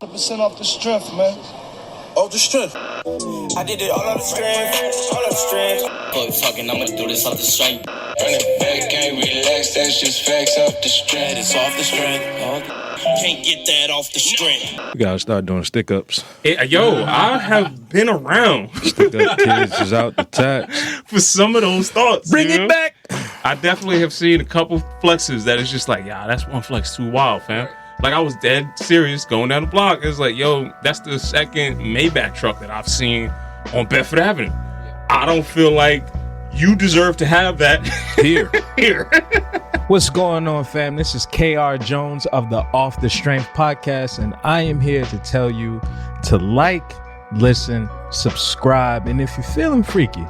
100% off the strength, man. Off the strength. I did it all on the strength, all on the strength. Fuck talking, I'ma do this off the strength. Run it back, can't relax, that's just facts off the strength. It's off the strength. Can't get that off the strength. We gotta start doing stick-ups. Yo, I have been around. Stick-up kids is out the tax. For some of those thoughts. Bring it back. I definitely have seen a couple flexes that is just like, yeah, that's one flex too wild, fam. Like, I was dead serious going down the block. It's like, yo, that's the second Maybach truck that I've seen on Bedford Avenue. I don't feel like you deserve to have that here. What's going on, fam? This is KR Jones of the Off the Strength podcast, and I am here to tell you to like, listen, subscribe, and if you're feeling freaky,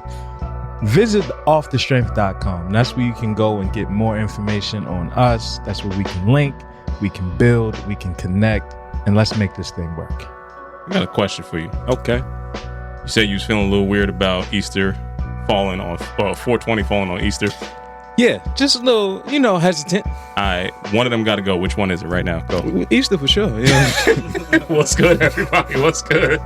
visit offthestrength.com. That's where you can go and get more information on us. That's where we can link, we can build, we can connect, and let's make this thing work. I got a question for you. Okay. You said you was feeling a little weird about Easter falling on 420 falling on Easter. Yeah, just a little, hesitant. All right, one of them got to go. Which one is it right now? Go. Easter for sure. Yeah. What's good, everybody? What's good?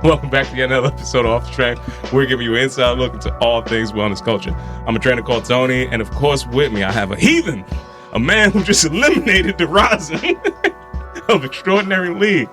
Welcome back to yet another episode of Off the Track. We're giving you an inside look into all things wellness culture. I'm a trainer called Tony, and of course with me I have a heathen, a man who just eliminated the rising of Extraordinary League.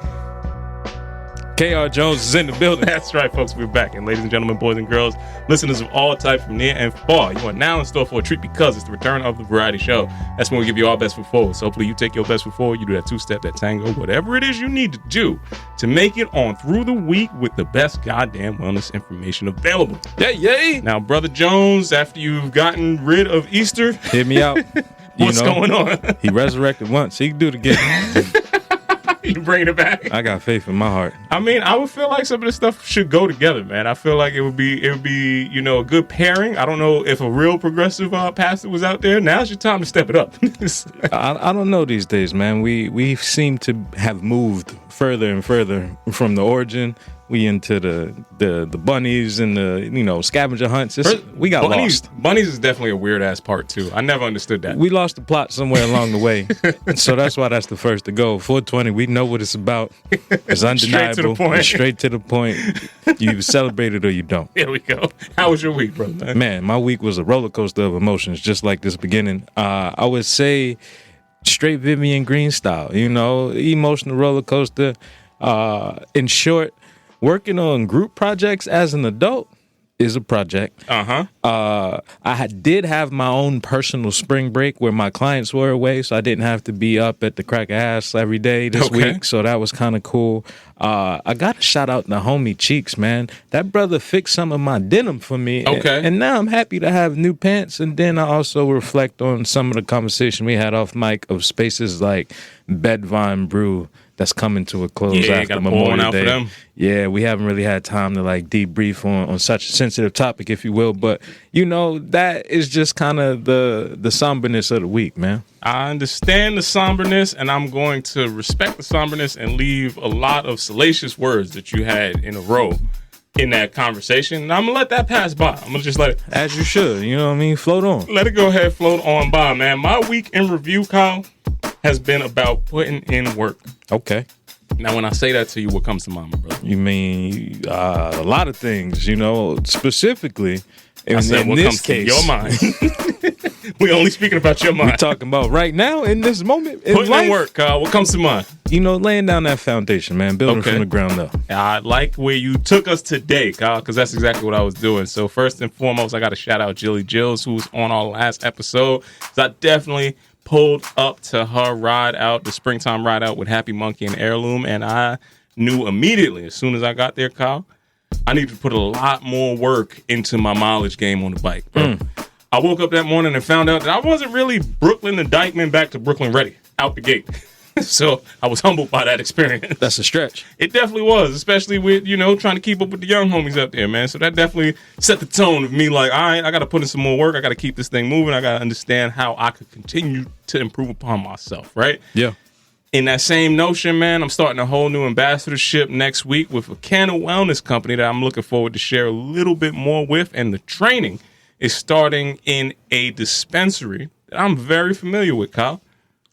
KR Jones is in the building. That's right, folks. We're back. And ladies and gentlemen, boys and girls, listeners of all types from near and far, you are now in store for a treat because it's the return of the variety show. That's when we give you our best foot forward. So hopefully you take your best foot forward. You do that two-step, that tango, whatever it is you need to do to make it on through the week with the best goddamn wellness information available. Yay. Now, Brother Jones, after you've gotten rid of Easter, Hit me out. what's going on? He resurrected once. He can do it again. You bringing it back? I got faith in my heart. I mean, I would feel like some of this stuff should go together, man. I feel like it would be, a good pairing. I don't know if a real progressive pastor was out there. Now's your time to step it up. I don't know these days, man. We seem to have moved further and further from the origin. We into the bunnies and the scavenger hunts. We got lost. Bunnies is definitely a weird ass part too. I never understood that. We lost the plot somewhere along the way, so that's why that's the first to go. 420, we know what it's about. It's undeniable. Straight to the point. It's straight to the point. You celebrate it or you don't. Here we go. How was your week, brother? Man, my week was a roller coaster of emotions, just like this beginning. I would say straight Vivian Green style. Emotional roller coaster. In short. Working on group projects as an adult is a project. I did have my own personal spring break where my clients were away, so I didn't have to be up at the crack of ass every day this week, so that was kind of cool. I got to shout out the homie Cheeks, man. That brother fixed some of my denim for me, and now I'm happy to have new pants, and then I also reflect on some of the conversation we had off mic of spaces like Bedvine Brew, that's coming to a close after Memorial Day. For them. Yeah, we haven't really had time to debrief on such a sensitive topic, if you will. But that is just kind of the somberness of the week, man. I understand the somberness, and I'm going to respect the somberness and leave a lot of salacious words that you had in a row in that conversation. And I'm gonna let that pass by. I'm gonna just let it, as you should. You know what I mean? Float on. Let it go ahead, float on by, man. My week in review, Kyle, has been about putting in work. Okay. Now, when I say that to you, what comes to mind, brother? You mean a lot of things, specifically in what this comes case. To your mind. We only speaking about your mind. We're talking about right now in this moment. Putting in work, Kyle. What comes to mind? Laying down that foundation, man. Building from the ground up. I like where you took us today, Kyle, because that's exactly what I was doing. So first and foremost, I got to shout out Jilly Jills, who was on our last episode. So I definitely pulled up to her ride out, the springtime ride out with Happy Monkey and Heirloom, and I knew immediately as soon as I got there, Kyle, I needed to put a lot more work into my mileage game on the bike, bro. I woke up that morning and found out that I wasn't really Brooklyn to Dykeman back to Brooklyn ready out the gate. So I was humbled by that experience. That's a stretch. It definitely was, especially with, trying to keep up with the young homies up there, man. So that definitely set the tone of me like, all right, I got to put in some more work. I got to keep this thing moving. I got to understand how I could continue to improve upon myself, right? Yeah. In that same notion, man, I'm starting a whole new ambassadorship next week with a can of wellness company that I'm looking forward to share a little bit more with. And the training is starting in a dispensary that I'm very familiar with, Kyle.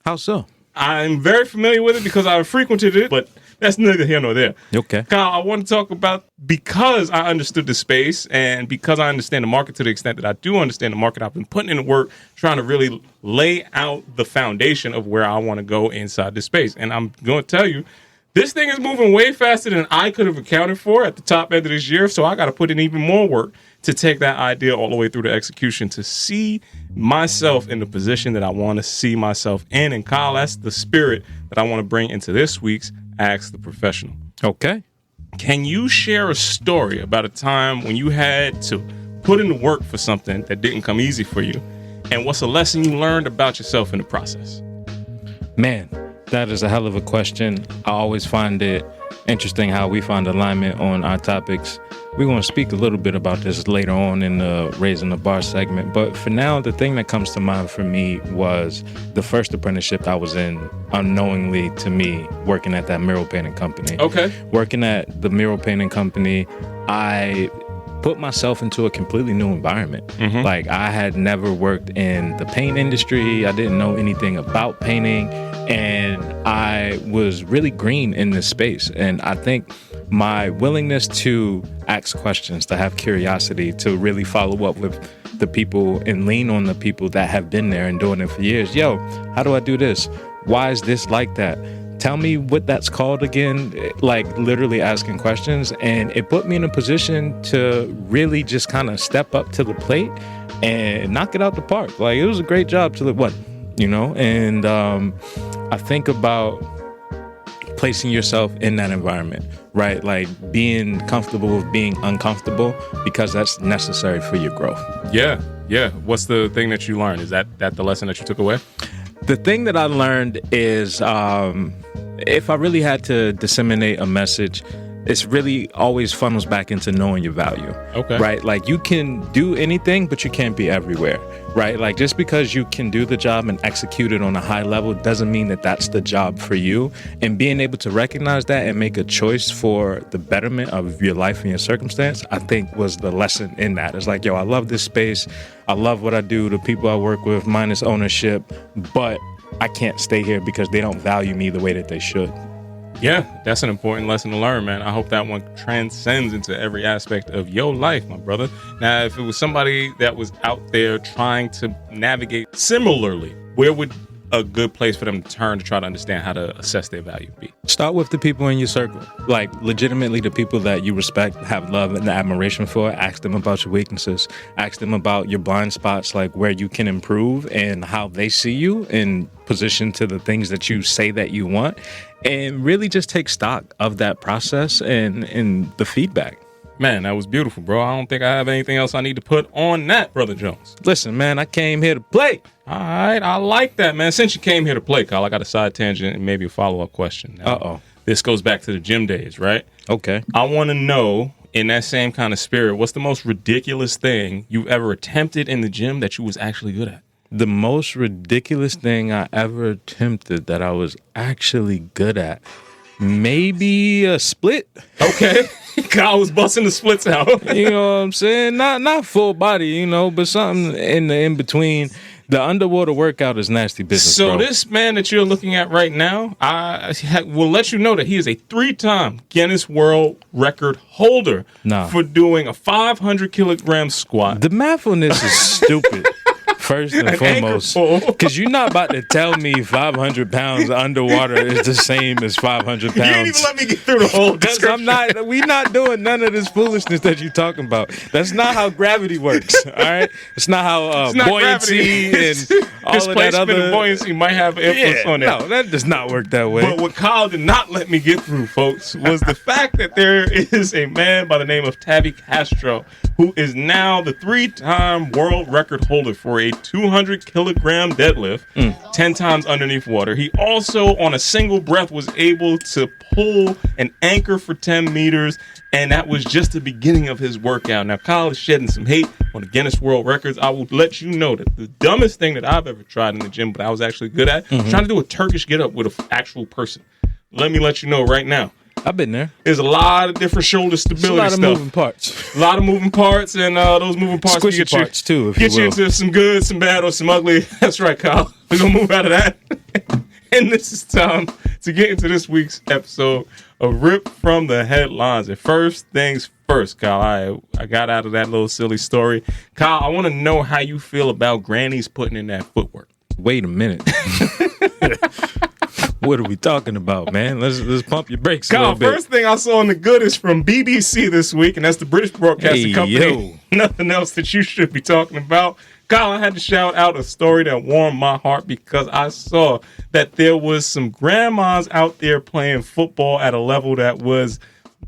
How so? I'm very familiar with it because I frequented it, but that's neither here nor there. Okay. Kyle, I want to talk about, because I understood the space and because I understand the market to the extent that I do understand the market, I've been putting in the work trying to really lay out the foundation of where I want to go inside this space. And I'm going to tell you, this thing is moving way faster than I could have accounted for at the top end of this year. So I got to put in even more work to take that idea all the way through to execution to see myself in the position that I want to see myself in. And Kyle, that's the spirit that I want to bring into this week's Ask the Professional. Okay. Can you share a story about a time when you had to put in the work for something that didn't come easy for you? And what's a lesson you learned about yourself in the process? Man, that is a hell of a question. I always find it interesting how we find alignment on our topics. We're going to speak a little bit about this later on in the Raising the Bar segment. But for now, the thing that comes to mind for me was the first apprenticeship I was in, unknowingly to me, working at that mural painting company. Okay. Working at the mural painting company, I put myself into a completely new environment. Like, I had never worked in the paint industry. I didn't know anything about painting. And I was really green in this space. And I think my willingness to ask questions, to have curiosity, to really follow up with the people and lean on the people that have been there and doing it for years. Yo, how do I do this? Why is this like that? Tell me what that's called again. Like, literally asking questions. And it put me in a position to really just kind of step up to the plate and knock it out the park. Like, it was a great job till it wasn't, you know? And I think about placing yourself in that environment, right? Like, being comfortable with being uncomfortable, because that's necessary for your growth. Yeah. What's the thing that you learned? Is that the lesson that you took away? The thing that I learned is, if I really had to disseminate a message, it's really always funnels back into knowing your value. Okay. Right? Like, you can do anything, but you can't be everywhere. Right? Like, just because you can do the job and execute it on a high level doesn't mean that that's the job for you. And being able to recognize that and make a choice for the betterment of your life and your circumstance, I think was the lesson in that. It's like, yo, I love this space. I love what I do. The people I work with, minus ownership, but I can't stay here because they don't value me the way that they should. Yeah, that's an important lesson to learn, man. I hope that one transcends into every aspect of your life, my brother. Now, if it was somebody that was out there trying to navigate similarly, where would a good place for them to turn to try to understand how to assess their value be? Start with the people in your circle. Like, legitimately, the people that you respect, have love and admiration for. Ask them about your weaknesses. Ask them about your blind spots, like where you can improve and how they see you in position to the things that you say that you want. And really just take stock of that process and the feedback. Man, that was beautiful, bro. I don't think I have anything else I need to put on that, Brother Jones. Listen, man, I came here to play. All right, I like that, man. Since you came here to play, Kyle, I got a side tangent and maybe a follow-up question. Now, this goes back to the gym days, right? Okay. I want to know, in that same kind of spirit, what's the most ridiculous thing you've ever attempted in the gym that you was actually good at? The most ridiculous thing I ever attempted that I was actually good at, maybe a split. Okay. Kyle was busting the splits out. You know what I'm saying? Not full body, you know, but something in between. The underwater workout is nasty business, So bro. this man that you're looking at right now, I will let you know that he is a 3-time Guinness World Record holder for doing a 500 kilogram squat. The math on this is stupid. First and foremost, because you're not about to tell me 500 pounds underwater is the same as 500 pounds. You didn't even let me get through the whole description. We're not doing none of this foolishness that you're talking about. That's not how gravity works, all right? It's not how buoyancy and all of that other... and buoyancy might have influence on it. No, that does not work that way. But what Kyle did not let me get through, folks, was the fact that there is a man by the name of Tabby Castro who is now the 3-time world record holder for a 200 kilogram deadlift, 10 times underneath water. He also, on a single breath, was able to pull an anchor for 10 meters, and that was just the beginning of his workout. Now, Kyle is shedding some hate on the Guinness World Records. I will let you know that the dumbest thing that I've ever tried in the gym, but I was actually good at, trying to do a Turkish get-up with an actual person. Let me let you know right now. I've been there. There's a lot of different shoulder stability stuff. A lot of moving parts. A lot of moving parts, and those moving parts squishy parts too, if get you will. Into some good, some bad, or some ugly. That's right, Kyle. We're gonna move out of that. And this is time to get into this week's episode of Rip from the Headlines. And first things first, Kyle, I got out of that little silly story. Kyle, I want to know how you feel about grannies putting in that footwork. Wait a minute. What are we talking about, man? Let's pump your brakes a Kyle, little bit. first thing I saw in the good is from BBC this week, and that's the British Broadcasting Company. Nothing else that you should be talking about. Kyle, I had to shout out a story that warmed my heart because I saw that there was some grandmas out there playing football at a level that was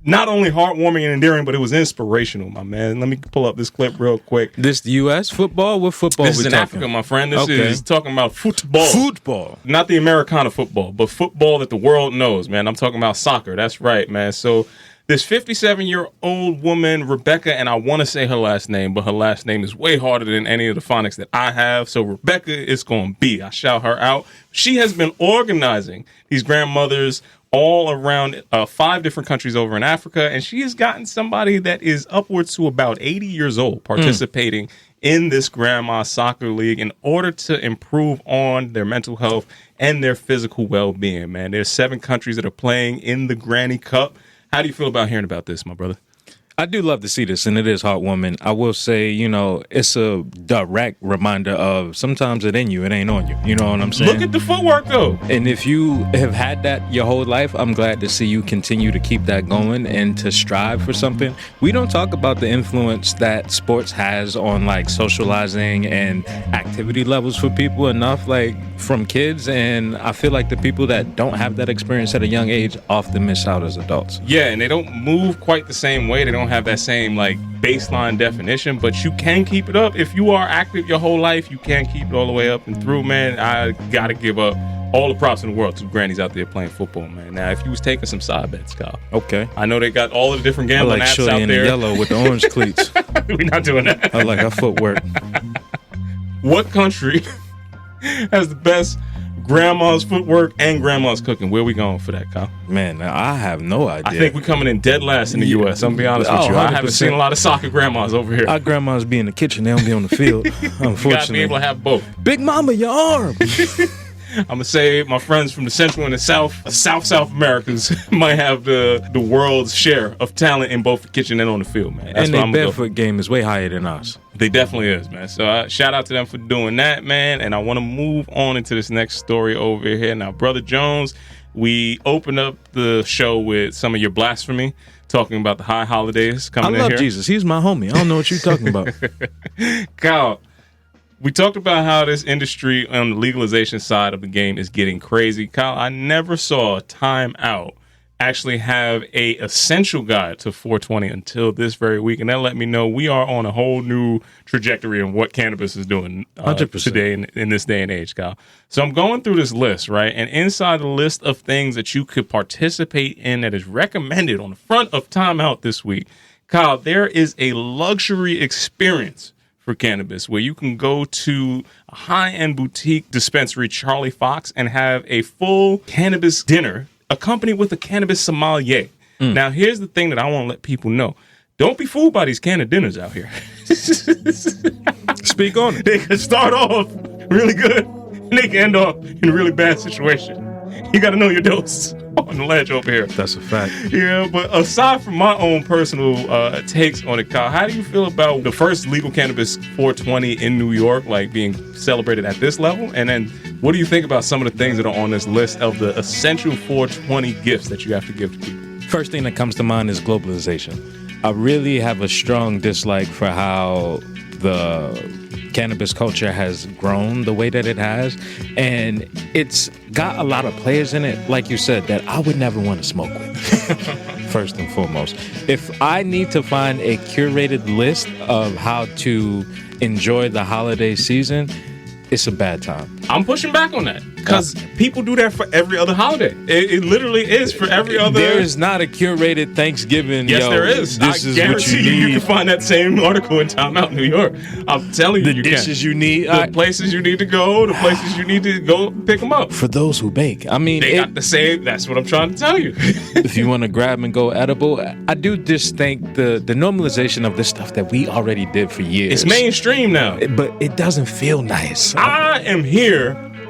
not only heartwarming and endearing, but it was inspirational, my man. Let me pull up this clip real quick. This the U.S. football? What football This we is in talking? Africa, my friend. This Okay. is talking about football. Football. Not the Americana football, but football that the world knows, man. I'm talking about soccer. That's right, man. So this 57-year-old woman, Rebecca, and I want to say her last name, but her last name is way harder than any of the phonics that I have. So Rebecca is going to be. I shout her out. She has been organizing these grandmothers all around 5 different countries over in Africa, and she has gotten somebody that is upwards to about 80 years old participating in this grandma soccer league in order to improve on their mental health and their physical well-being, man. There's 7 countries that are playing in the Granny Cup. How do you feel about hearing about this, my brother? I do love to see this, and it is heartwarming. I will say, it's a direct reminder of sometimes it in you, it ain't on you. You know what I'm saying? Look at the footwork, though. And if you have had that your whole life, I'm glad to see you continue to keep that going and to strive for something. We don't talk about the influence that sports has on like socializing and activity levels for people enough, like from kids. And I feel like the people that don't have that experience at a young age often miss out as adults. Yeah, and they don't move quite the same way. They don't have that same like baseline definition, but you can keep it up. If you are active your whole life, you can keep it all the way up and through, man. I gotta give up all the props in the world to grannies out there playing football, man. Now, if you was taking some side bets, Kyle. Okay. I know they got all of the different I gambling like apps shorty out in there. the yellow with the orange cleats. We're not doing that. I like her footwork. What country has the best grandma's footwork and grandma's cooking? Where we going for that, Kyle? Man, I have no idea. I think we're coming in dead last in the U.S. I'm gonna be honest with you. I haven't 100%. seen a lot of soccer grandmas over here. Our grandmas be in the kitchen, they don't be on the field. You gotta be Unfortunately. able to have both. Big mama, your arm. I'm gonna say my friends from the Central and the South Americas might have the world's share of talent in both the kitchen and on the field, man. That's And what their I'm gonna go. barefoot game is way higher than ours. They definitely is, man. So shout out to them for doing that, man. And I want to move on into this next story over here. Now, Brother Jones, we opened up the show with some of your blasphemy, talking about the high holidays I coming in love here. Jesus. He's my homie. I don't know what you're talking about. Kyle, we talked about how this industry on the legalization side of the game is getting crazy. Kyle, I never saw Timeout actually have a essential guide to 420 until this very week, and that let me know we are on a whole new trajectory in what cannabis is doing 100%. today in this day and age, Kyle. So I'm going through this list, right? And inside the list of things that you could participate in that is recommended on the front of Timeout this week, Kyle, there is a luxury experience for cannabis where you can go to a high-end boutique dispensary, Charlie Fox, and have a full cannabis dinner accompanied with a cannabis sommelier. Now, here's the thing that I want to let people know. Don't be fooled by these cannabis dinners out here. Speak on it. They can start off really good, and they can end up in a really bad situation. You got to know your dose on the ledge over here. That's a fact. Yeah, but aside from my own personal takes on it, Kyle, how do you feel about the first legal cannabis 420 in New York, like being celebrated at this level? And then what do you think about some of the things that are on this list of the essential 420 gifts that you have to give to people? First thing that comes to mind is globalization. I really have a strong dislike for how the cannabis culture has grown the way that it has, and it's got a lot of players in it, like you said, that I would never want to smoke with. First and foremost, if I need to find a curated list of how to enjoy the holiday season, it's a bad time. I'm pushing back on that because people do that for every other holiday. It literally is for every other. There is not a curated Thanksgiving. Yes, yo, there is. This I is guarantee what you you need. can find that same article in Time Out New York. I'm telling you, The you dishes can. you need. The places you need to go, the places you need to go pick them up. For those who bake. I mean, They got the same. That's what I'm trying to tell you. if you want to grab and go edible, I do just think the normalization of this stuff that we already did for years. It's mainstream now. But it doesn't feel nice. I am here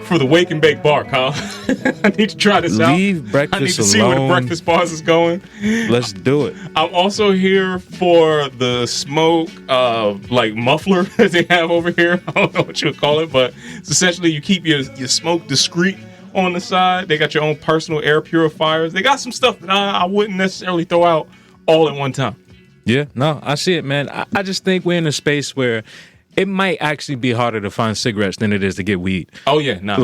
for the Wake and Bake Bar, Kyle. I need to try this out. Leave breakfast I need to alone. see where the breakfast bars is going. Let's do it. I'm also here for the smoke, like muffler that they have over here. I don't know what you would call it, but it's essentially you keep your smoke discreet on the side. They got your own personal air purifiers. They got some stuff that I wouldn't necessarily throw out all at one time. Yeah, no, I see it, man. I just think we're in a space where it might actually be harder to find cigarettes than it is to get weed. Oh yeah, no.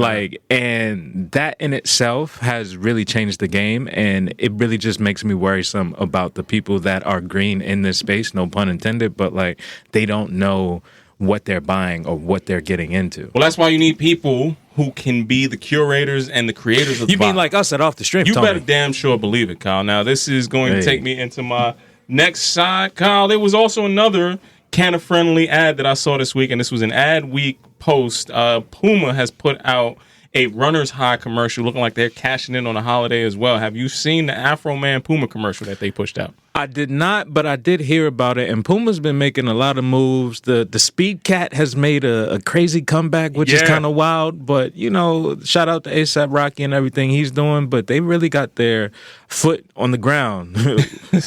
And that in itself has really changed the game, and it really just makes me worrisome about the people that are green in this space, no pun intended, but like they don't know what they're buying or what they're getting into. Well, that's why you need people who can be the curators and the creators of the You mean vibe. like us at Off the Strength, You Tony? better damn sure believe it, Kyle. Now, this is going to take me into my next side. Kyle, there was also another Canna-friendly ad that I saw this week, and this was an ad week post. Puma has put out a runner's high commercial looking like they're cashing in on a holiday as well. Have you seen the Afro Man Puma commercial that they pushed out? I did not, but I did hear about it, and Puma's been making a lot of moves. The Speed Cat has made a crazy comeback, which is kind of wild, but, you know, shout out to A$AP Rocky and everything he's doing, but they really got their foot on the ground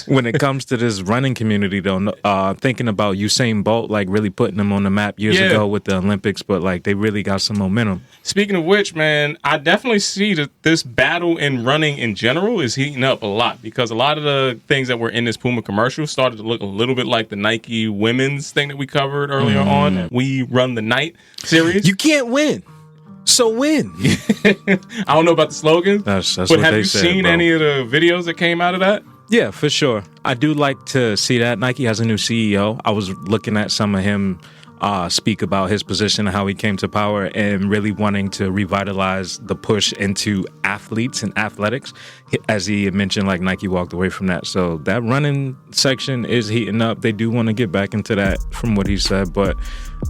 when it comes to this running community, though. Thinking about Usain Bolt, like, really putting them on the map years ago with the Olympics, but, like, they really got some momentum. Speaking of which, man, I definitely see that this battle in running in general is heating up a lot, because a lot of the things that were in this Puma commercial started to look a little bit like the Nike women's thing that we covered earlier on. We Run the Night series. You can't win, so win. I don't know about the slogan, That's but what have they you said, seen bro. any of the videos that came out of that? Yeah, for sure. I do like to see that. Nike has a new CEO. I was looking at some of him speak about his position and how he came to power and really wanting to revitalize the push into athletes and athletics. As he had mentioned, like Nike walked away from that. So that running section is heating up. They do want to get back into that from what he said. But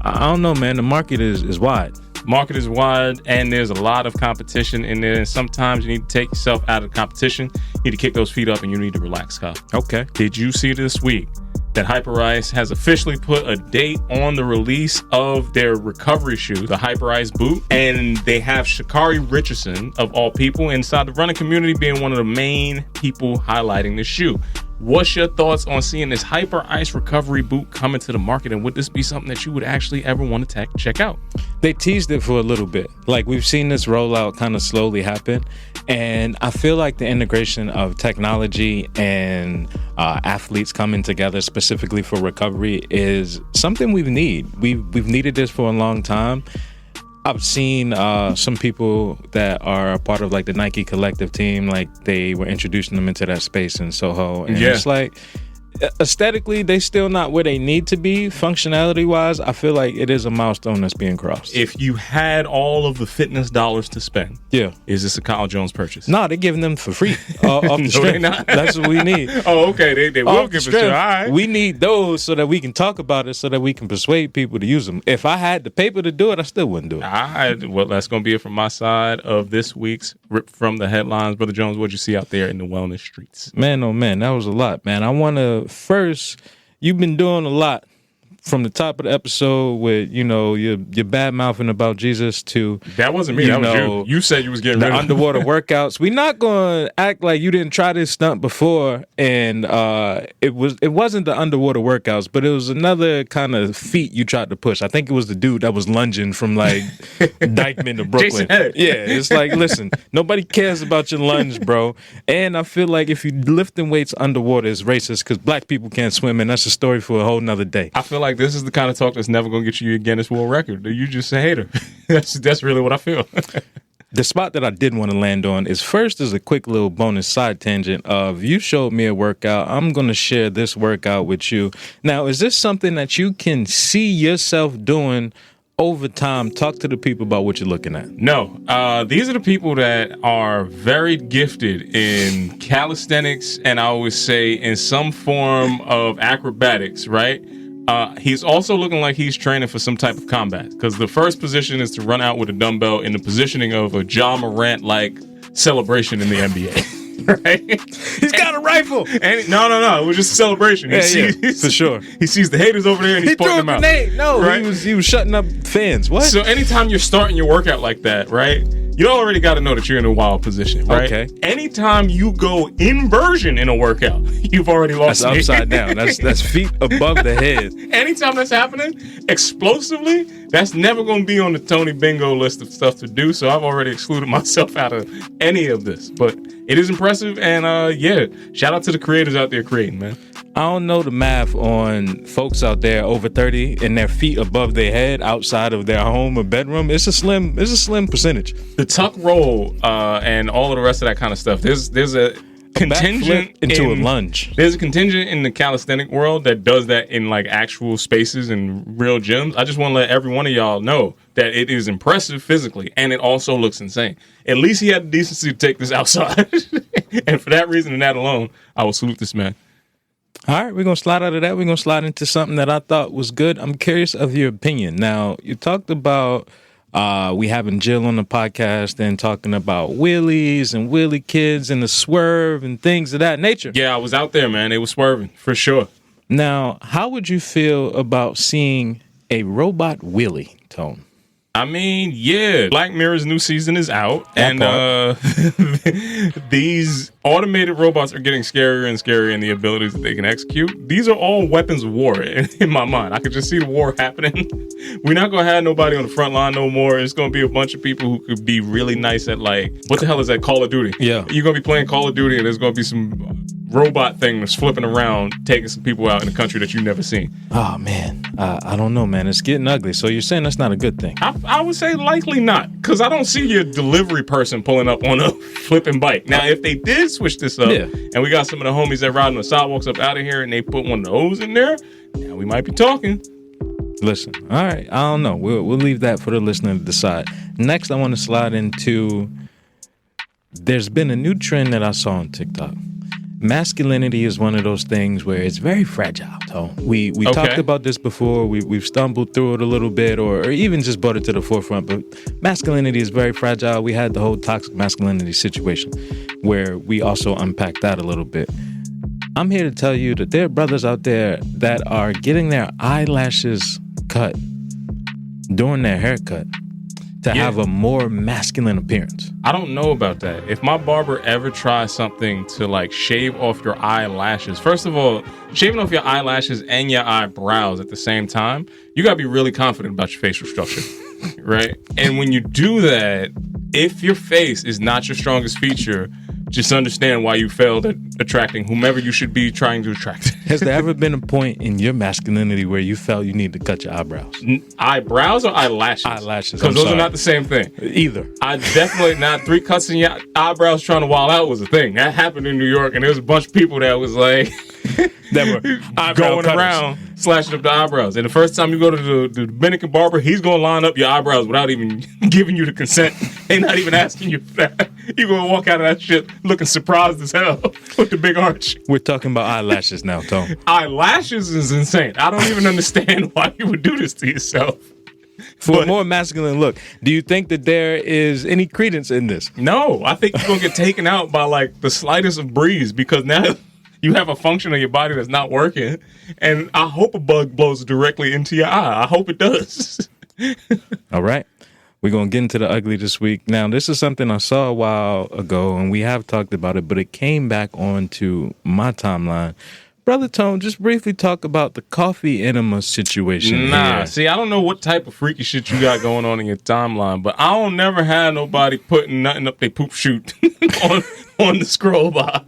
I don't know, man. The market is wide. Market is wide, and there's a lot of competition in there. And sometimes you need to take yourself out of the competition. You need to kick those feet up, and you need to relax, Kyle. Okay. Did you see this week that Hyperice has officially put a date on the release of their recovery shoe, the Hyperice boot, and they have Sha'Carri Richardson, of all people, inside the running community being one of the main people highlighting the shoe. What's your thoughts on seeing this Hyperice recovery boot coming to the market, and would this be something that you would actually ever want to check out? They teased it for a little bit. Like, we've seen this rollout kind of slowly happen, and I feel like the integration of technology and athletes coming together specifically for recovery is something we've needed this for a long time. I've seen some people that are a part of like the Nike collective team, like they were introducing them into that space in Soho, and it's like aesthetically they still not where they need to be. Functionality wise, I feel like it is a milestone that's being crossed. If you had all of the fitness dollars to spend, is this a Kyle Jones purchase? No, they're giving them for free off the No, strength. they not. That's what we need. Oh, okay. They will give it to you. All right. We need those so that we can talk about it, so that we can persuade people to use them. If I had the paper to do it, I still wouldn't do it. Well, that's going to be it from my side of this week's Rip from the Headlines. Brother Jones, what'd you see out there in the wellness streets? Man, oh man, that was a lot, man. I want to first, you've been doing a lot from the top of the episode with, you know, your bad mouthing about Jesus to that wasn't me. That was you. You said you was getting the rid of underwater workouts. We're not going to act like you didn't try this stunt before, and it wasn't the underwater workouts, but it was another kind of feat you tried to push. I think it was the dude that was lunging from like Dykeman to Brooklyn. Yeah, it's like, listen, nobody cares about your lunge, bro. And I feel like if you're lifting weights underwater, it's racist because black people can't swim, and that's a story for a whole nother day. I feel like this is the kind of talk that's never going to get you a Guinness World Record. You just a hater. That's really what I feel. The spot that I did want to land on is first as a quick little bonus side tangent of you showed me a workout. I'm going to share this workout with you. Now, is this something that you can see yourself doing over time? Talk to the people about what you're looking at. No. These are the people that are very gifted in calisthenics, and I always say in some form of acrobatics, right? He's also looking like he's training for some type of combat, because the first position is to run out with a dumbbell in the positioning of a Ja Morant-like celebration in the NBA. right? He's got a rifle. And no, it was just a celebration. Yeah, for sure. He sees the haters over there and he's He threw pointing a them out. grenade. No, Right? he was shutting up fans. What? So anytime you're starting your workout like that, right? You already got to know that you're in a wild position, right? Okay. Anytime you go inversion in a workout, you've already lost. That's upside down. That's feet above the head. Anytime that's happening explosively, that's never going to be on the Tony Bingo list of stuff to do. So I've already excluded myself out of any of this. But it is impressive, and shout out to the creators out there creating, man. I don't know the math on folks out there over 30 and their feet above their head outside of their home or bedroom. It's a slim percentage. The tuck roll and all of the rest of that kind of stuff. There's a contingent into a lunge. There's a contingent in the calisthenic world that does that in like actual spaces and real gyms. I just want to let every one of y'all know that it is impressive physically and it also looks insane. At least he had the decency to take this outside. And for that reason and that alone, I will salute this man. All right, we're going to slide out of that. We're going to slide into something that I thought was good. I'm curious of your opinion. Now, you talked about we having Jill on the podcast and talking about wheelies and wheelie kids and the swerve and things of that nature. Yeah, I was out there, man. They were swerving, for sure. Now, how would you feel about seeing a robot wheelie, Tone? I mean, yeah, Black Mirror's new season is out, and these automated robots are getting scarier and scarier in the abilities that they can execute. These are all weapons of war in my mind. I could just see the war happening. We're not going to have nobody on the front line no more. It's going to be a bunch of people who could be really nice at, like, what the hell is that, Call of Duty? Yeah. You're going to be playing Call of Duty, and there's going to be some robot thing that's flipping around, taking some people out in a country that you've never seen. Oh, man. I don't know, man. It's getting ugly. So you're saying that's not a good thing? I would say likely not, because I don't see your delivery person pulling up on a flipping bike. Now, if they did switch this up, and we got some of the homies that ride on the sidewalks up out of here, and they put one of those in there, now we might be talking. Listen, all right, I don't know. We'll leave that for the listener to decide. Next, I want to slide into, there's been a new trend that I saw on TikTok. Masculinity is one of those things where it's very fragile. So we talked about this before. We've stumbled through it a little bit, or even just brought it to the forefront. But masculinity is very fragile. We had the whole toxic masculinity situation where we also unpacked that a little bit. I'm here to tell you that there are brothers out there that are getting their eyelashes cut during their haircut to have a more masculine appearance. I don't know about that. If my barber ever tries something to like shave off your eyelashes, first of all, shaving off your eyelashes and your eyebrows at the same time, you gotta be really confident about your facial structure, right? And when you do that, if your face is not your strongest feature, just understand why you failed at attracting whomever you should be trying to attract. Has there ever been a point in your masculinity where you felt you need to cut your eyebrows? Eyebrows or eyelashes? Eyelashes. Because those are not the same thing. Either. I definitely not. 3 cuts in your eyebrows trying to wild out was a thing. That happened in New York, and there was a bunch of people that was like that were going around slashing up the eyebrows. And the first time you go to the Dominican barber, he's going to line up your eyebrows without even giving you the consent. They're not even asking you for that. You're going to walk out of that shit looking surprised as hell with the big arch. We're talking about eyelashes now, Tom. Eyelashes is insane. I don't even understand why you would do this to yourself. For a more masculine look, do you think that there is any credence in this? No, I think you're going to get taken out by like the slightest of breeze, because now you have a function of your body that's not working. And I hope a bug blows directly into your eye. I hope it does. All right. We're going to get into the ugly this week. Now, this is something I saw a while ago, and we have talked about it, but it came back onto my timeline. Brother Tone, just briefly talk about the coffee enema situation. See, I don't know what type of freaky shit you got going on in your timeline, but I don't never have nobody putting nothing up their poop chute on the scroll bar.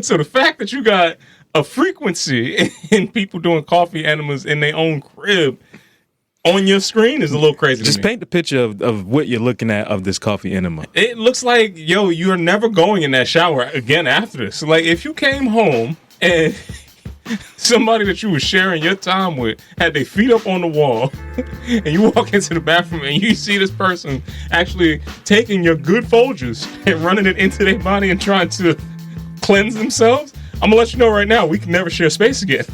So the fact that you got a frequency in people doing coffee enemas in their own crib on your screen is a little crazy. Just paint the picture of what you're looking at of this coffee enema. It looks like, you're never going in that shower again after this. Like, if you came home and somebody that you were sharing your time with had their feet up on the wall, and you walk into the bathroom and you see this person actually taking your good Folgers and running it into their body and trying to cleanse themselves, I'm gonna let you know right now, we can never share space again.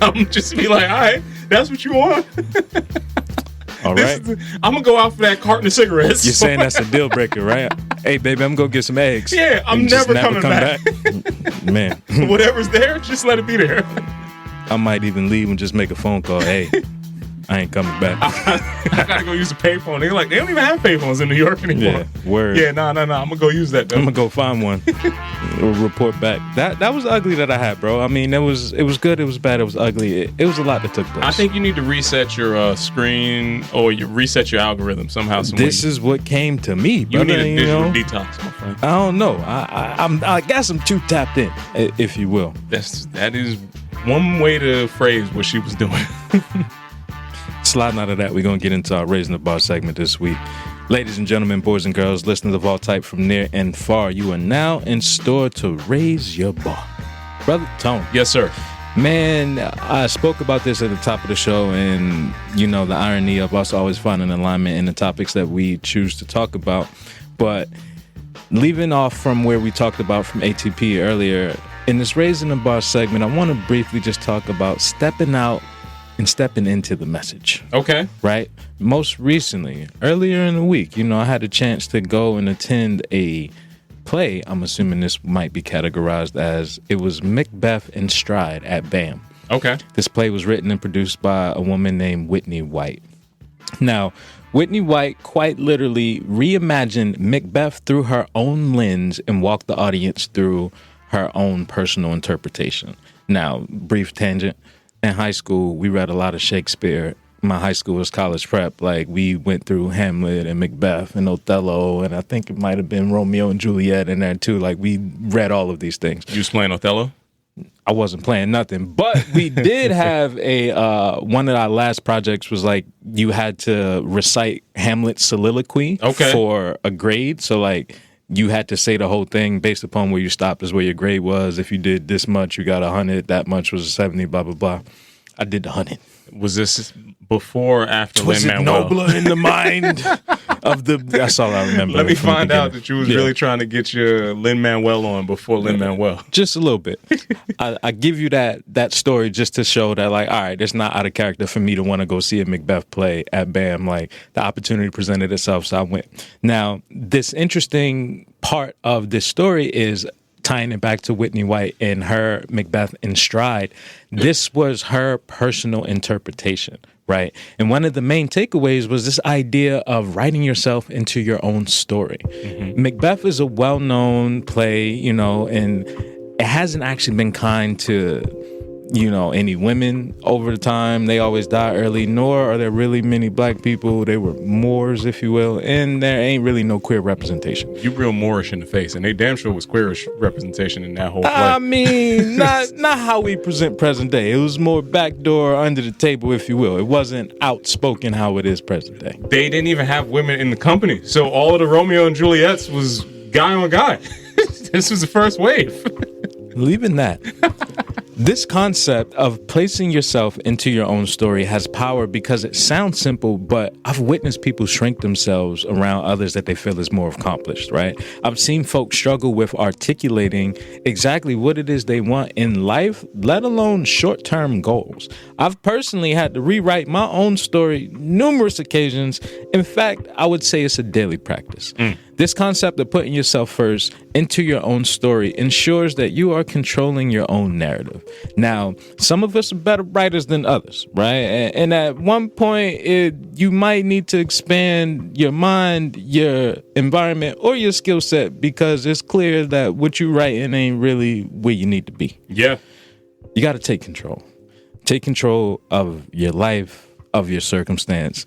I'm just be like, all right, that's what you want. All right. I'm gonna go out for that carton of cigarettes. You're saying that's a deal breaker, right? Hey, baby, I'm going to get some eggs. Yeah, I'm And just never coming back. Man, Whatever's there, just let it be there. I might even leave and just make a phone call. Hey, I ain't coming back. I gotta go use a payphone. They're like, they don't even have payphones in New York anymore. Yeah, word. Yeah, no. I'm gonna go use that though. I'm gonna go find one. Or report back. That was ugly that I had, bro. I mean, it was good, it was bad, it was ugly. It was a lot that took place. I think you need to reset your screen or reset your algorithm somehow. This is what came to me, brother. You need a digital know? detox, my friend. I don't know. I guess I'm too tapped in, if you will. That is one way to phrase what she was doing. Sliding out of that, we're going to get into our Raising the Bar segment this week. Ladies and gentlemen, boys and girls, listeners of all type from near and far, you are now in store to raise your bar. Brother Tone. Yes, sir. Man, I spoke about this at the top of the show, and, you know, the irony of us always finding alignment in the topics that we choose to talk about. But leaving off from where we talked about from ATP earlier, in this Raising the Bar segment, I want to briefly just talk about stepping out and stepping into the message. Okay. Right? Most recently, earlier in the week, you know, I had a chance to go and attend a play. I'm assuming this might be categorized as, it was Macbeth in Stride at BAM. Okay. This play was written and produced by a woman named Whitney White. Now, Whitney White quite literally reimagined Macbeth through her own lens and walked the audience through her own personal interpretation. Now, brief tangent. In high school, we read a lot of Shakespeare. My high school was college prep. Like, we went through Hamlet and Macbeth and Othello, and I think it might have been Romeo and Juliet in there too. Like, we read all of these things. You was playing Othello? I wasn't playing nothing, but we did have a one of our last projects was like you had to recite Hamlet's soliloquy for a grade. So like you had to say the whole thing based upon where you stopped is where your grade was. If you did this much, you got 100. That much was a 70. Blah blah blah. I did the 100. Was this before or after Was it Lin-Manuel? nobler in the mind of the? That's all I remember. Let me find out that you was really trying to get your Lin-Manuel on before Lin-Manuel. Just a little bit. I give you that story just to show that, like, all right, it's not out of character for me to want to go see a Macbeth play at BAM. Like, the opportunity presented itself, so I went. Now, this interesting part of this story is tying it back to Whitney White and her Macbeth in Stride. This was her personal interpretation, right? And one of the main takeaways was this idea of writing yourself into your own story. Mm-hmm. Macbeth is a well-known play, you know, and it hasn't actually been kind to, you know, any women over the time. They always die early, nor are there really many black people. They were Moors, if you will, and there ain't really no queer representation. You real Moorish in the face, and they damn sure was queerish representation in that whole play. I mean, not how we present present day. It was more backdoor, under the table, if you will. It wasn't outspoken how it is present day. They didn't even have women in the company, so all of the Romeo and Juliets was guy on guy. This was the first wave. Leaving that. This concept of placing yourself into your own story has power because it sounds simple, but I've witnessed people shrink themselves around others that they feel is more accomplished, right? I've seen folks struggle with articulating exactly what it is they want in life, let alone short-term goals. I've personally had to rewrite my own story numerous occasions. In fact, I would say it's a daily practice. This concept of putting yourself first into your own story ensures that you are controlling your own narrative. Now, some of us are better writers than others, right? And at one point, you might need to expand your mind, your environment, or your skill set because it's clear that what you writing ain't really where you need to be. Yeah. You got to take control. Take control of your life, of your circumstance,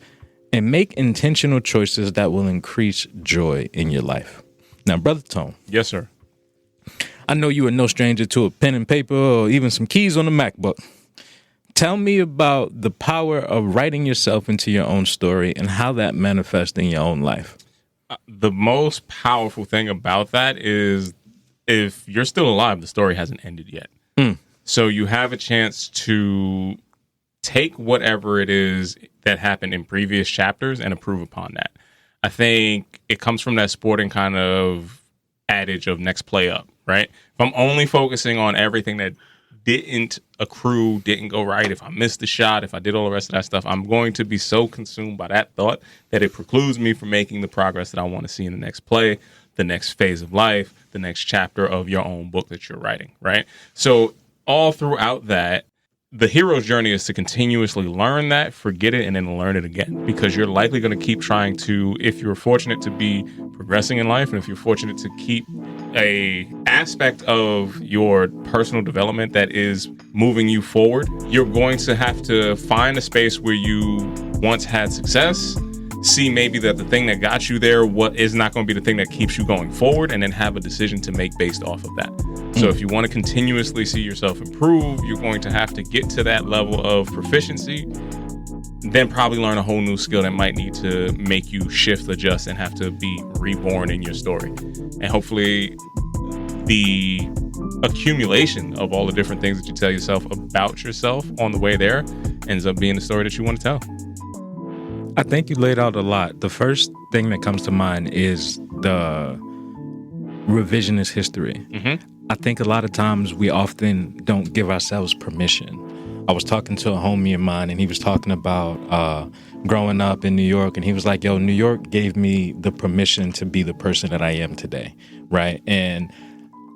and make intentional choices that will increase joy in your life. Now, Brother Tone. Yes, sir. I know you are no stranger to a pen and paper or even some keys on the MacBook. Tell me about the power of writing yourself into your own story and how that manifests in your own life. The most powerful thing about that is if you're still alive, the story hasn't ended yet. So you have a chance to take whatever it is that happened in previous chapters and improve upon that. I think it comes from that sporting kind of adage of next play up, right? If I'm only focusing on everything that didn't accrue, didn't go right, if I missed the shot, if I did all the rest of that stuff, I'm going to be so consumed by that thought that it precludes me from making the progress that I want to see in the next play. the next phase of life, the next chapter of your own book that you're writing, right? So all throughout that, the hero's journey is to continuously learn that, forget it, and then learn it again, because you're likely going to keep trying to, if you're fortunate to be progressing in life, and if you're fortunate to keep a aspect of your personal development that is moving you forward, you're going to have to find a space where you once had success, see maybe that the thing that got you there, what is not going to be the thing that keeps you going forward, and then have a decision to make based off of that. So if you want to continuously see yourself improve, you're going to have to get to that level of proficiency, then probably learn a whole new skill that might need to make you shift, adjust, and have to be reborn in your story. And hopefully the accumulation of all the different things that you tell yourself about yourself on the way there ends up being the story that you want to tell. I think you laid out a lot. The first thing that comes to mind is the revisionist history. I think a lot of times we often don't give ourselves permission. I was talking to a homie of mine, and he was talking about growing up in New York, and he was like, yo, New York gave me the permission to be the person that I am today, right? And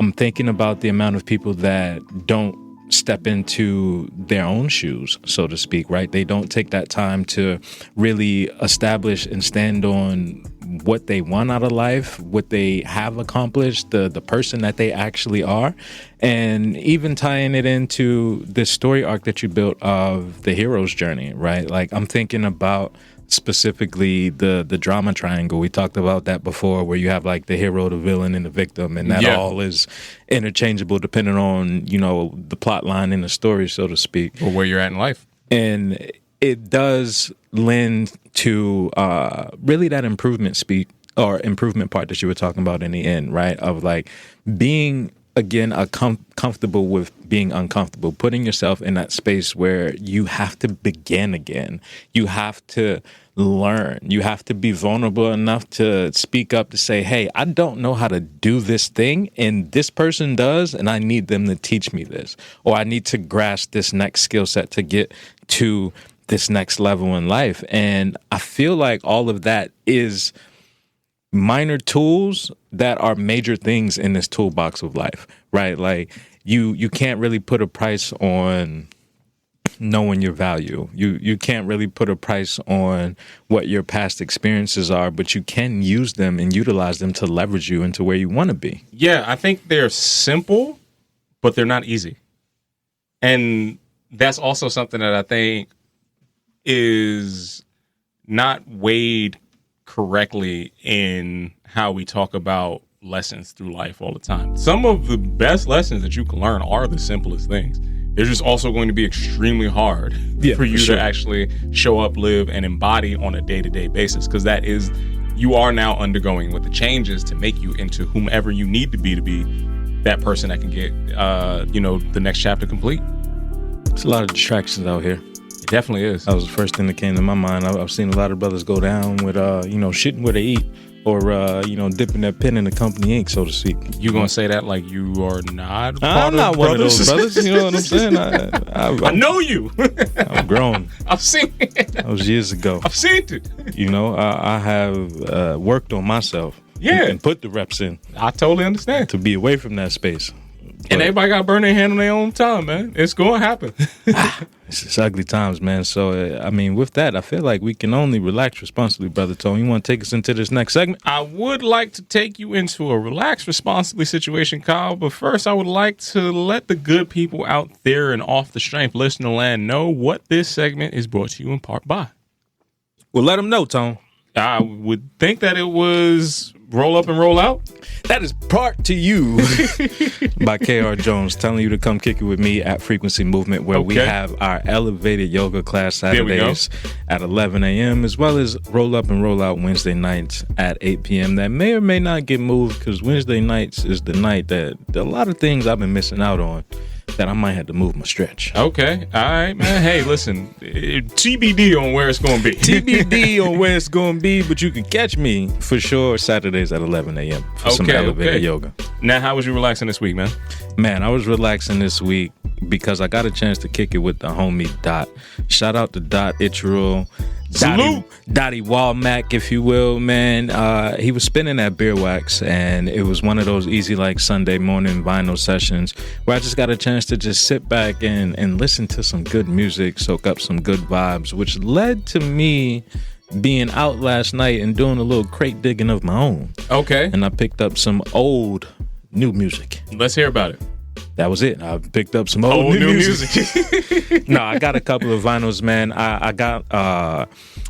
I'm thinking about the amount of people that don't step into their own shoes, so to speak, right? They don't take that time to really establish and stand on what they want out of life, what they have accomplished, the person that they actually are, and even tying it into this story arc that you built of the hero's journey, right? Like, I'm thinking about specifically the drama triangle. We talked about that before, where you have like the hero, the villain, and the victim, and that all is interchangeable depending on, you know, the plot line in the story, so to speak, or where you're at in life. And it does lend to really that improvement part that you were talking about in the end, right? Of like being, again, comfortable with being uncomfortable, putting yourself in that space where you have to begin again. You have to learn. You have to be vulnerable enough to speak up, to say, hey, I don't know how to do this thing, and this person does, and I need them to teach me this, or I need to grasp this next skill set to get to this next level in life. And I feel like all of that is minor tools that are major things in this toolbox of life, right? Like you can't really put a price on knowing your value. You can't really put a price on what your past experiences are, but you can use them and utilize them to leverage you into where you want to be. Yeah, I think they're simple, but they're not easy. And that's also something that I think is not weighed correctly in how we talk about lessons through life all the time. Some of the best lessons that you can learn are the simplest things. They're just also going to be extremely hard for you to actually show up, live, and embody on a day-to-day basis, because that is, you are now undergoing with the changes to make you into whomever you need to be that person that can get the next chapter complete. There's a lot of distractions out here. It definitely is. That was the first thing that came to my mind. I've seen a lot of brothers go down with, shitting where they eat, or, dipping their pen in the company ink, so to speak. You gonna say that like you are not I'm not one of those brothers, you know what I'm saying? I know you. I'm grown. I've seen it. That was years ago. I've seen it. You know, I have worked on myself. Yeah. And put the reps in. I totally understand. To be away from that space. And everybody got to burn their hand on their own time, man. It's going to happen. It's ugly times, man. So, with that, I feel like we can only relax responsibly, Brother Tone. You want to take us into this next segment? I would like to take you into a relax responsibly situation, Kyle. But first, I would like to let the good people out there and off the strength listener land know what this segment is brought to you in part by. Well, let them know, Tone. I would think that it was Roll Up and Roll Out. That is brought to you by KR Jones, telling you to come kick it with me at Frequency Movement, where we have our elevated yoga class Saturdays at 11 a.m., as well as Roll Up and Roll Out Wednesday nights at 8 p.m. That may or may not get moved, because Wednesday nights is the night that a lot of things I've been missing out on that I might have to move my stretch. Okay. All right, man. Hey, listen, TBD on where it's going to be. TBD on where it's going to be, but you can catch me for sure Saturdays at 11 a.m. for some elevated yoga. Now, how was you relaxing this week, man? Man, I was relaxing this week because I got a chance to kick it with the homie Dot. Shout out to Dot Ichirul. Salute. Dottie Walmack, if you will, man. He was spinning at Beer Wax, and it was one of those easy, like, Sunday morning vinyl sessions where I just got a chance to just sit back and listen to some good music, soak up some good vibes, which led to me being out last night and doing a little crate digging of my own. Okay. And I picked up some old new music. Let's hear about it. That was it. I picked up some old new music. No, I got a couple of vinyls, man. I got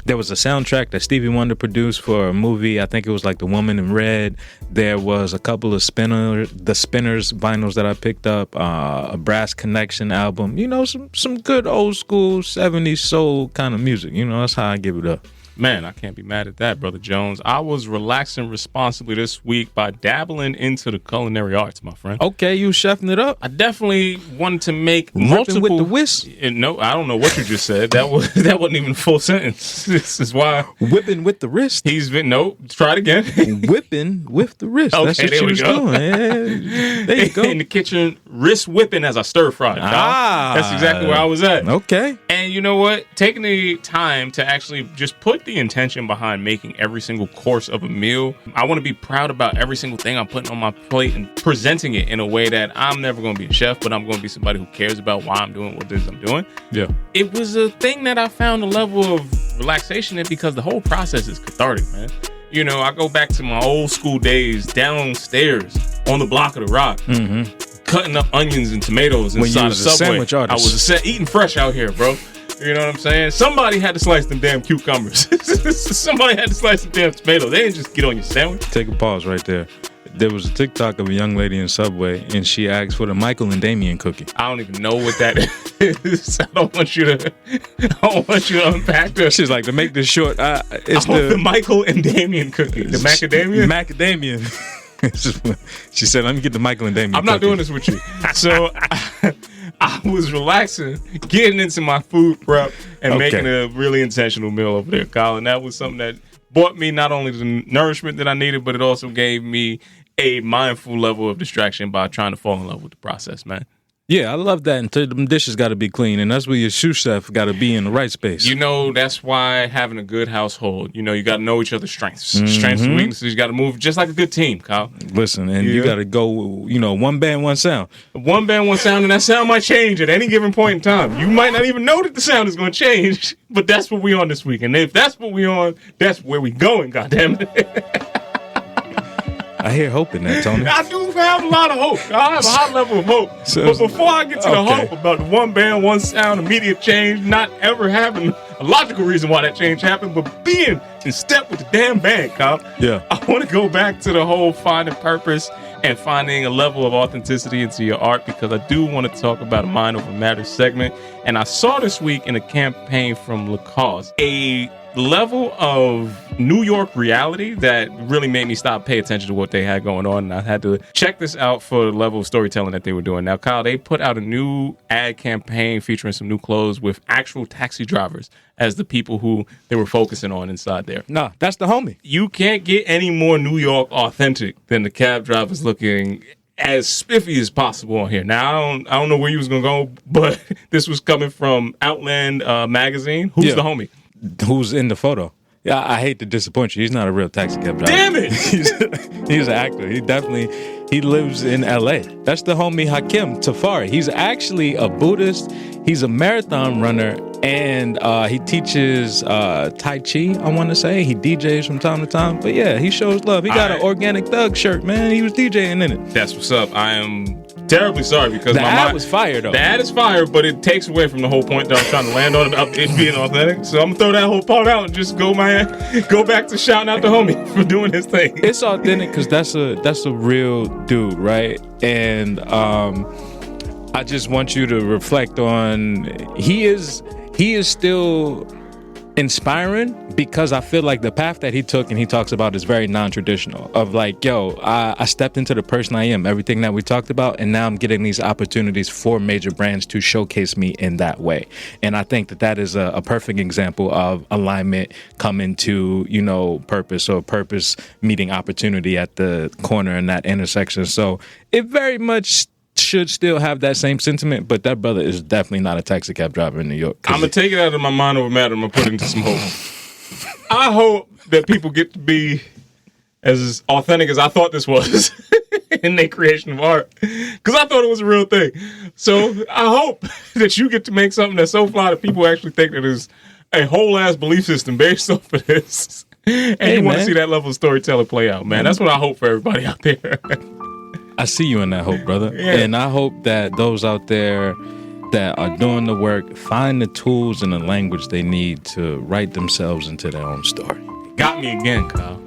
there was a soundtrack that Stevie Wonder produced for a movie. I think it was like The Woman in Red. There was a couple of Spinners vinyls that I picked up. A Brass Connection album. You know, some good old school 70s soul kind of music. You know, that's how I give it up. Man, I can't be mad at that, Brother Jones. I was relaxing responsibly this week by dabbling into the culinary arts, my friend. Okay, you chefing it up. I definitely wanted to make Ripping multiple... with the whisk? No, I don't know what you just said. That wasn't even a full sentence. This is why... Whipping with the wrist? He's been... No, try it again. Whipping with the wrist. Okay, that's what there you we was go. doing. Yeah. There you go. In the kitchen, wrist whipping as I stir fry. That's exactly where I was at. Okay. And you know what? Taking the time to actually just put the intention behind making every single course of a meal. I want to be proud about every single thing I'm putting on my plate and presenting it in a way that I'm never going to be a chef, but I'm going to be somebody who cares about why I'm doing what it is I'm doing. Yeah. It was a thing that I found a level of relaxation in because the whole process is cathartic, man. You know, I go back to my old school days downstairs on the block of the rock. Mm-hmm. Cutting up onions and tomatoes inside a Subway. Sandwich artist. I was eating fresh out here, bro. You know what I'm saying? Somebody had to slice them damn cucumbers. Somebody had to slice them damn tomatoes. They didn't just get on your sandwich. Take a pause right there. There was a TikTok of a young lady in Subway, and she asked for the Michael and Damien cookie. I don't even know what that is. I don't want you to unpack this. She's like, to make this short, it's the Michael and Damien cookie. The macadamia? Macadamia. She said, let me get the Michael and Damien I'm not doing this with you. So I was relaxing, getting into my food prep, and making a really intentional meal over there, Kyle. And that was something that brought me not only the nourishment that I needed, but it also gave me a mindful level of distraction by trying to fall in love with the process, man. Yeah, I love that. And them dishes got to be clean. And that's where your sous chef got to be in the right space. You know, that's why having a good household, you know, you got to know each other's strengths. Strengths and weaknesses. You got to move just like a good team, Kyle. Listen, and you got to go, you know, one band, one sound. One band, one sound, and that sound might change at any given point in time. You might not even know that the sound is going to change, but that's what we on this week. And if that's what we on, that's where we going, goddammit. I hear hope in that, Tony. I do have a lot of hope. I have a high level of hope. But before I get to the hope about the one band, one sound, immediate change, not ever having a logical reason why that change happened, but being in step with the damn band, Kyle. Yeah. I want to go back to the whole finding purpose and finding a level of authenticity into your art, because I do want to talk about a Mind Over Matter segment. And I saw this week in a campaign from Lacoste a level of New York reality that really made me stop pay attention to what they had going on. And I had to check this out for the level of storytelling that they were doing. Now, Kyle, they put out a new ad campaign featuring some new clothes with actual taxi drivers as the people who they were focusing on inside there. Nah, that's the homie. You can't get any more New York authentic than the cab drivers looking as spiffy as possible on here. Now, I don't know where you was going to go, but this was coming from Outland magazine. Who's the homie? Who's in the photo? Yeah, I hate to disappoint you. He's not a real taxi cab driver. Damn it! He's an actor. He lives in LA. That's the homie Hakim Tafari. He's actually a Buddhist. He's a marathon runner, and he teaches Tai Chi, I want to say. He DJs from time to time. But yeah, he shows love. He got an Organic Thug shirt, man. He was DJing in it. That's what's up. I am terribly sorry because the ad was fire, though. The ad is fire, but it takes away from the whole point that I was trying to land on about it being authentic. So I'm gonna throw that whole part out and just go back to shouting out the homie for doing his thing. It's authentic because that's a real dude, right? And I just want you to reflect on he is still inspiring, because I feel like the path that he took and he talks about is very non-traditional, of like, yo, I stepped into the person I am, everything that we talked about, and now I'm getting these opportunities for major brands to showcase me in that way. And I think that is a perfect example of alignment coming to, you know, purpose, or purpose meeting opportunity at the corner in that intersection. So it very much should still have that same sentiment, but that brother is definitely not a taxi cab driver in New York. I'm going to take it out of my Mind Over Matter. I'm going to put it into some hope. I hope that people get to be as authentic as I thought this was in their creation of art, because I thought it was a real thing. So I hope that you get to make something that's so fly that people actually think that there's a whole ass belief system based off of this, and you want to see that level of storytelling play out, man. That's what I hope for everybody out there. I see you in that hope, brother. Yeah. And I hope that those out there that are doing the work find the tools and the language they need to write themselves into their own story. Got me again, Kyle.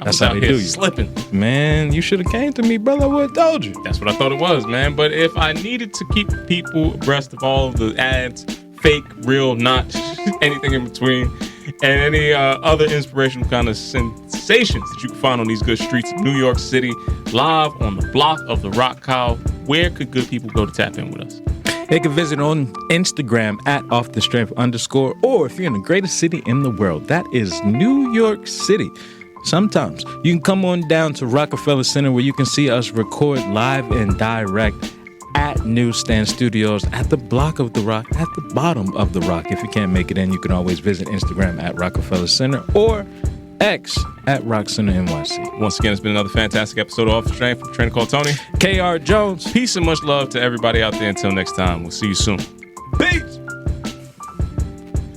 That's how they do you. Slipping. Man, you should have came to me, brother. I would have told you. That's what I thought it was, man. But if I needed to keep people abreast of all of the ads, fake, real, not anything in between, and any other inspirational kind of sensations that you can find on these good streets of New York City, live on the block of the Rock, Kyle, where could good people go to tap in with us? They can visit on Instagram at @offthestrength_, or if you're in the greatest city in the world, that is New York City. Sometimes you can come on down to Rockefeller Center, where you can see us record live and direct at Newsstand Studios at the block of the Rock, at the bottom of the Rock. If you can't make it in, you can always visit Instagram at Rockefeller Center or X at Rock Center NYC. Once again, it's been another fantastic episode of Off the Strength from Trainer called Tony. KR Jones. Peace and much love to everybody out there. Until next time, we'll see you soon. Peace!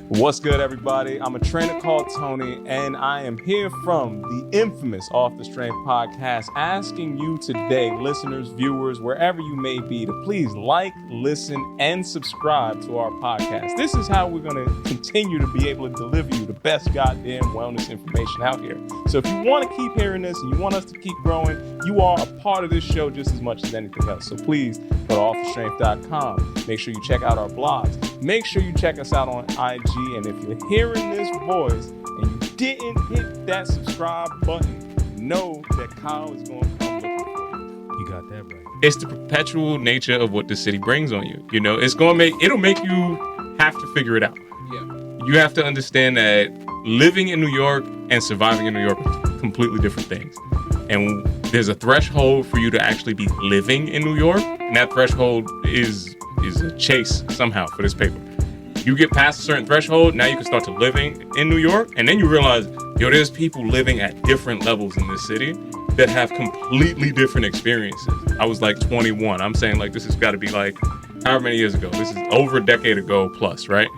What's good, everybody? I'm a trainer called Tony, and I am here from the infamous Off the Strength podcast, asking you today, listeners, viewers, wherever you may be, to please like, listen, and subscribe to our podcast. This is how we're going to continue to be able to deliver you the best goddamn wellness information out here. So if you want to keep hearing this and you want us to keep growing, you are a part of this show just as much as anything else. So please go to offthestrength.com. Make sure you check out our blogs. Make sure you check us out on IG. And if you're hearing this voice and you didn't hit that subscribe button, know that Kyle is going to come looking for you. You got that right. It's the perpetual nature of what the city brings on you. You know, it'll make you have to figure it out. Yeah. You have to understand that living in New York and surviving in New York are completely different things. And there's a threshold for you to actually be living in New York, and that threshold is a chase somehow for this paper. You get past a certain threshold, now you can start to living in New York, and then you realize, there's people living at different levels in this city that have completely different experiences. I was like 21. I'm saying like this has got to be like however many years ago. This is over a decade ago plus, right?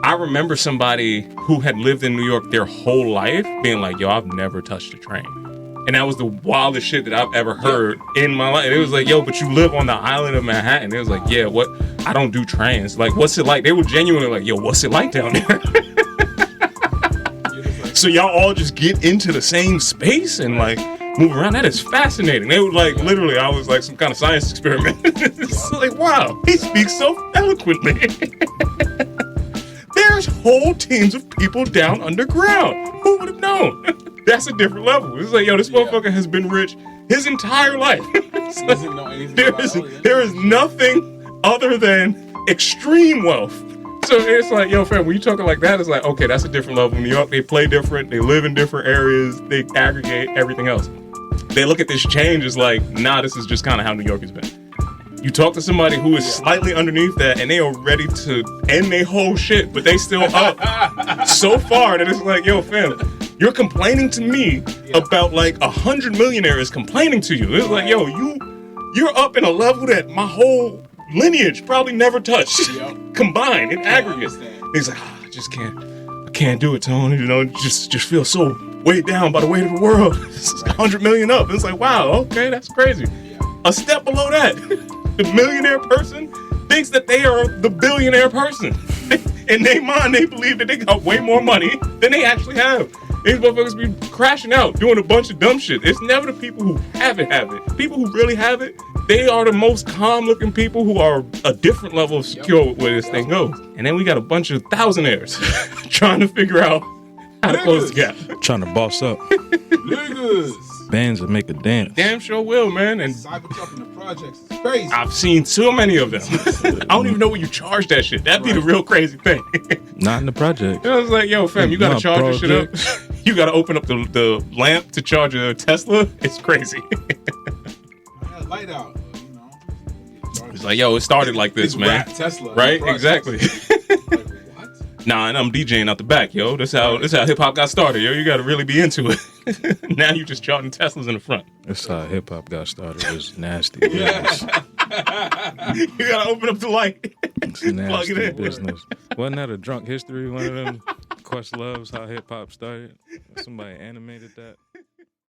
I remember somebody who had lived in New York their whole life being like, yo, I've never touched a train. And that was the wildest shit that I've ever heard in my life. And it was like, yo, but you live on the island of Manhattan. It was like, yeah, what? I don't do trains. Like, what's it like? They were genuinely like, yo, what's it like down there? So y'all all just get into the same space and like move around. That is fascinating. They were like, literally, I was like some kind of science experiment. It's like, wow, he speaks so eloquently. There's whole teams of people down underground. Who would have known? That's a different level. It's like, yo, this motherfucker has been rich his entire life. He doesn't know anything there is nothing other than extreme wealth. So it's like, yo, fam, when you talking like that, it's like, okay, that's a different level. In New York, they play different. They live in different areas. They aggregate everything else. They look at this change as like, nah, this is just kind of how New York has been. You talk to somebody who is slightly underneath that, and they are ready to end their whole shit, but they still up so far that it's like, yo, fam, you're complaining to me about like 100 millionaires complaining to you. It's like, yo, you're up in a level that my whole lineage probably never touched, combined in aggregate. He's like, I can't do it, Tony. You know, just feel so weighed down by the weight of the world. It's 100 million up. It's like, wow, okay, that's crazy. A step below that, the millionaire person thinks that they are the billionaire person. In their mind, they believe that they got way more money than they actually have. These motherfuckers be crashing out, doing a bunch of dumb shit. It's never the people who have it. People who really have it, they are the most calm-looking people who are a different level of secure with where this thing goes. And then we got a bunch of thousandaires trying to figure out how to close the gap. Trying to boss up. Bands that make a dance. Damn sure will, man. And Cybertruck in the projects is crazy. I've seen so many of them. I don't even know where you charge that shit. That'd be the real crazy thing. Not in the project. I was like, yo, fam, you gotta charge this shit up. You gotta open up the lamp to charge a Tesla. It's crazy. I had a light out, you know. It's like, yo, it started like this, man. Tesla. Right? Exactly. Like, what? Nah, and I'm DJing out the back, yo. This how hip hop got started, yo. You got to really be into it. Now you just charting Teslas in the front. That's how hip hop got started. It was nasty business. You gotta open up the light. It's nasty business. Wasn't that a Drunk History? One of them Questlove's how hip hop started. Somebody animated that.